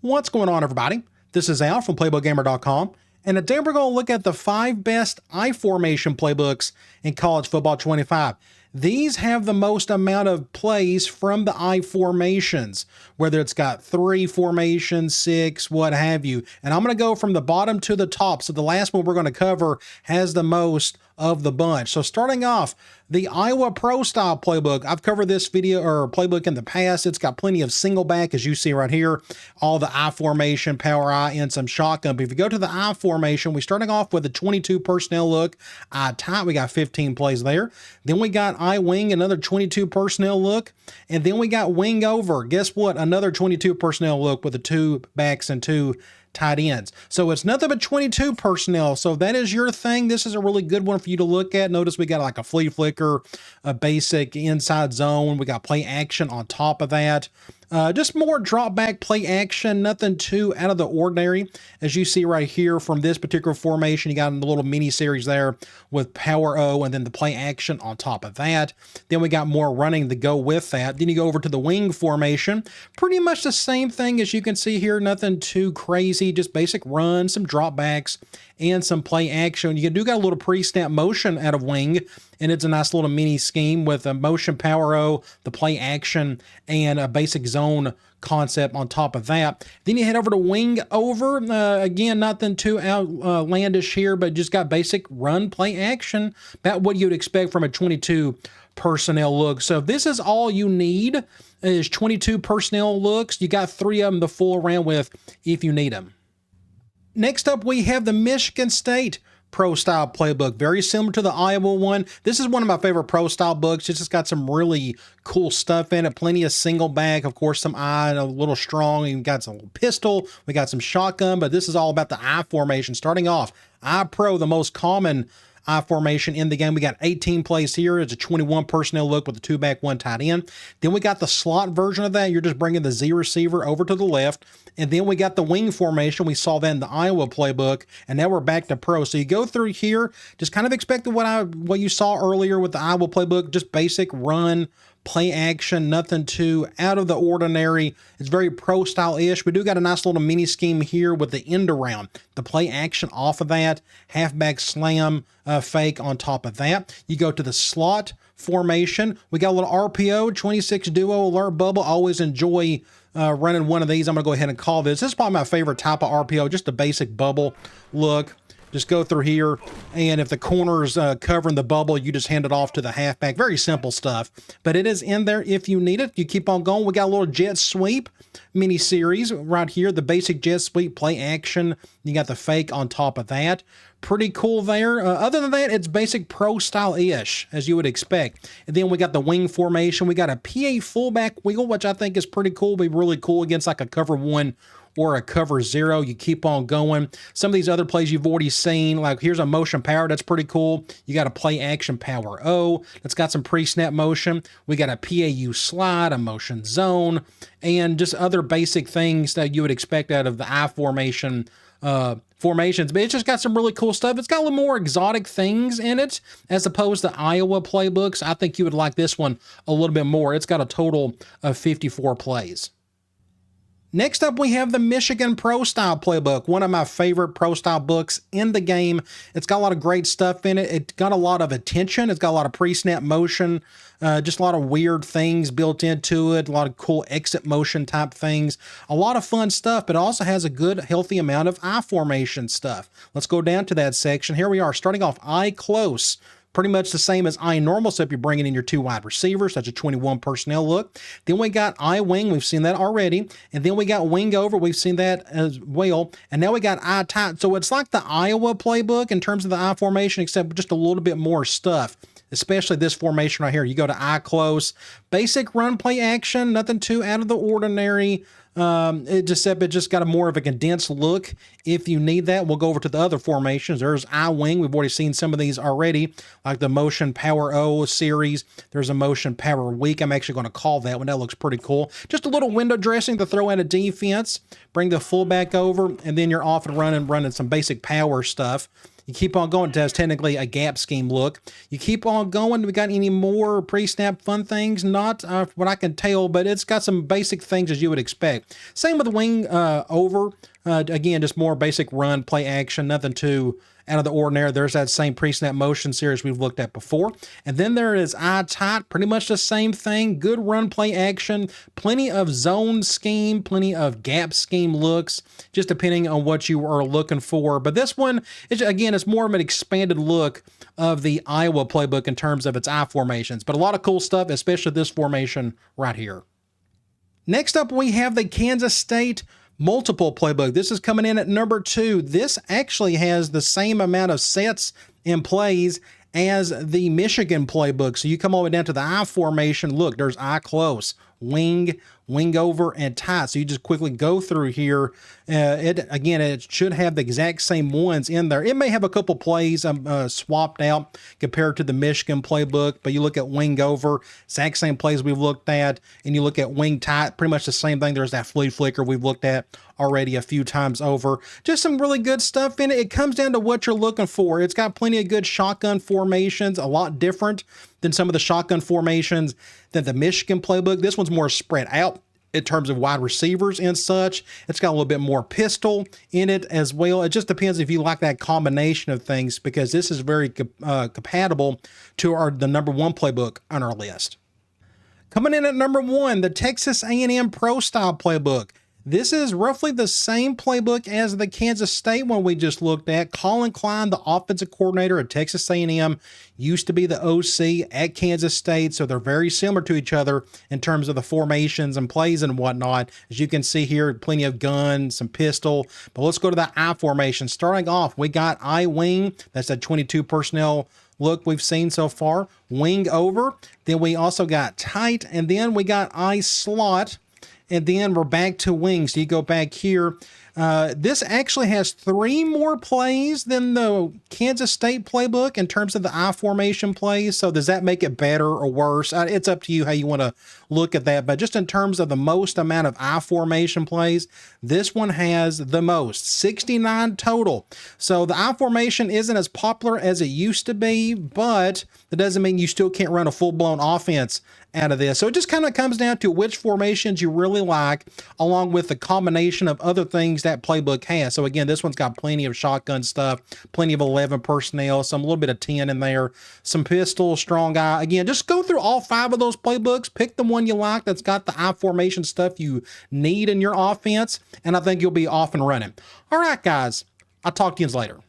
What's going on, everybody? This is Al from PlaybookGamer.com, and today we're going to look at the 5 best I formation playbooks in College Football 25. These have the most amount of plays from the I formations, whether it's got 3 formations, 6, what have you. And I'm going to go from the bottom to the top. So the last one we're going to cover has the most of the bunch. So starting off, the Iowa Pro Style Playbook. I've covered this video or playbook in the past. It's got plenty of single back, as you see right here, all the I formation, power I, and some shotgun. But if you go to the I formation, we're starting off with a 22 personnel look. I tight, we got 15 plays there. Then we got I wing, another 22 personnel look. And then we got wing over. Guess what? Another 22 personnel look with the 2 backs and 2 tight ends. So it's nothing but 22 personnel. So if that is your thing, this is a really good one for you to look at. Notice we got like a flea flicker, a basic inside zone. We got play action on top of that. Just more drop back play action, nothing too out of the ordinary. As you see right here from this particular formation, you got a little mini series there with power O and then the play action on top of that. Then we got more running to go with that. Then you go over to the wing formation, pretty much the same thing as you can see here, nothing too crazy, just basic run, some drop backs, and some play action. You do got a little pre-snap motion out of wing, and it's a nice little mini scheme with a motion power O, the play action, and a basic zone concept on top of that. Then you head over to wing over. Again, nothing too outlandish here, but just got basic run play action, about what you'd expect from a 22 personnel look. So if this is all you need, is 22 personnel looks, you got 3 of them to fool around with if you need them. Next up, we have the Michigan State Pro Style Playbook, very similar to the Iowa one. This is one of my favorite Pro Style books. It's just got some really cool stuff in it. Plenty of single back, of course, some I, a little strong. We got some pistol, we got some shotgun, but this is all about the I formation. Starting off, I Pro, the most common I formation in the game. We got 18 plays here. It's a 21 personnel look with a 2 back, 1 tight end. Then we got the slot version of that. You're just bringing the Z receiver over to the left. And then we got the wing formation. We saw that in the Iowa playbook, and now we're back to pro. So you go through here, just kind of expecting what you saw earlier with the Iowa playbook, just basic run, play action, nothing too out of the ordinary. It's very pro style-ish. We do got a nice little mini scheme here with the end around, the play action off of that, halfback slam fake on top of that. You go to the slot formation. We got a little RPO, 26 duo alert bubble. Always enjoy running one of these. I'm going to go ahead and call this. This is probably my favorite type of RPO, just a basic bubble look. Just go through here, and if the corner's covering the bubble, you just hand it off to the halfback. Very simple stuff, but it is in there if you need it. You keep on going. We got a little jet sweep mini series right here, the basic jet sweep play action. You got the fake on top of that. Pretty cool there. Other than that, it's basic pro style-ish, as you would expect. And then we got the wing formation. We got a PA fullback wheel, which I think is pretty cool. Be really cool against like a cover 1 or a cover 0. You keep on going. Some of these other plays you've already seen, like here's a motion power. That's pretty cool. You got a play action power O. That's got some pre-snap motion. We got a PAU slide, a motion zone, and just other basic things that you would expect out of the I formation formations. But it's just got some really cool stuff. It's got a little more exotic things in it as opposed to Iowa playbooks. I think you would like this one a little bit more. It's got a total of 54 plays. Next up, we have the Michigan Pro Style Playbook, one of my favorite Pro Style books in the game. It's got a lot of great stuff in it. It's got a lot of attention. It's got a lot of pre-snap motion, just a lot of weird things built into it, a lot of cool exit motion type things, a lot of fun stuff, but it also has a good, healthy amount of I formation stuff. Let's go down to that section. Here we are, starting off I close. Pretty much the same as I normal, so if you're bringing in your 2 wide receivers, that's a 21 personnel look. Then we got I wing, we've seen that already. And then we got wing over, we've seen that as well. And now we got I tight. So it's like the Iowa playbook in terms of the I formation, except just a little bit more stuff, especially this formation right here. You go to I close, basic run play action, nothing too out of the ordinary. It just got a more of a condensed look. If you need that, we'll go over to the other formations. There's I wing. We've already seen some of these already, like the motion power O series. There's a motion power weak. I'm actually going to call that one. That looks pretty cool. Just a little window dressing to throw out a defense, bring the fullback over, and then you're off and running some basic power stuff. You keep on going. It has technically a gap scheme look. You keep on going. We got any more pre-snap fun things? Not what I can tell, but it's got some basic things as you would expect. Same with the wing over. Again, just more basic run, play action, nothing too out of the ordinary. There's that same pre-snap motion series we've looked at before. And then there is eye tight, pretty much the same thing. Good run, play action, plenty of zone scheme, plenty of gap scheme looks, just depending on what you are looking for. But this one, again, it's more of an expanded look of the Iowa playbook in terms of its I formations. But a lot of cool stuff, especially this formation right here. Next up, we have the Kansas State multiple playbook. This is coming in at number 2. This actually has the same amount of sets and plays as the Michigan playbook. So you come all the way down to the I formation. Look, there's I close, wing over, and tight. So you just quickly go through here. It should have the exact same ones in there. It may have a couple plays swapped out compared to the Michigan playbook, but you look at wing over, exact same plays we've looked at, and you look at wing tight, pretty much the same thing. There's that flea flicker we've looked at already a few times over. Just some really good stuff in it. It comes down to what you're looking for. It's got plenty of good shotgun formations, a lot different than some of the shotgun formations that the Michigan playbook. This one's more spread out in terms of wide receivers and such. It's got a little bit more pistol in it as well. It just depends if you like that combination of things, because this is very compatible to the number 1 playbook on our list. Coming in at number 1, the Texas A&M Pro Style playbook. This is roughly the same playbook as the Kansas State one we just looked at. Colin Klein, the offensive coordinator at Texas A&M, used to be the OC at Kansas State, so they're very similar to each other in terms of the formations and plays and whatnot. As you can see here, plenty of gun, some pistol. But let's go to the I formation. Starting off, we got I wing. That's a 22 personnel look we've seen so far. Wing over. Then we also got tight, and then we got I slot. And then we're back to wings. So you go back here. This actually has 3 more plays than the Kansas State playbook in terms of the I formation plays. So does that make it better or worse? It's up to you how you want to look at that. But just in terms of the most amount of I formation plays, this one has the most, 69 total. So the I formation isn't as popular as it used to be, but that doesn't mean you still can't run a full-blown offense out of this. So it just kind of comes down to which formations you really like, along with the combination of other things that playbook has. So again, this one's got plenty of shotgun stuff, plenty of 11 personnel, some a little bit of 10 in there, some pistol, strong eye. Again, just go through all 5 of those playbooks, pick the one you like that's got the I formation stuff you need in your offense, and I think you'll be off and running. All right, guys, I'll talk to you later.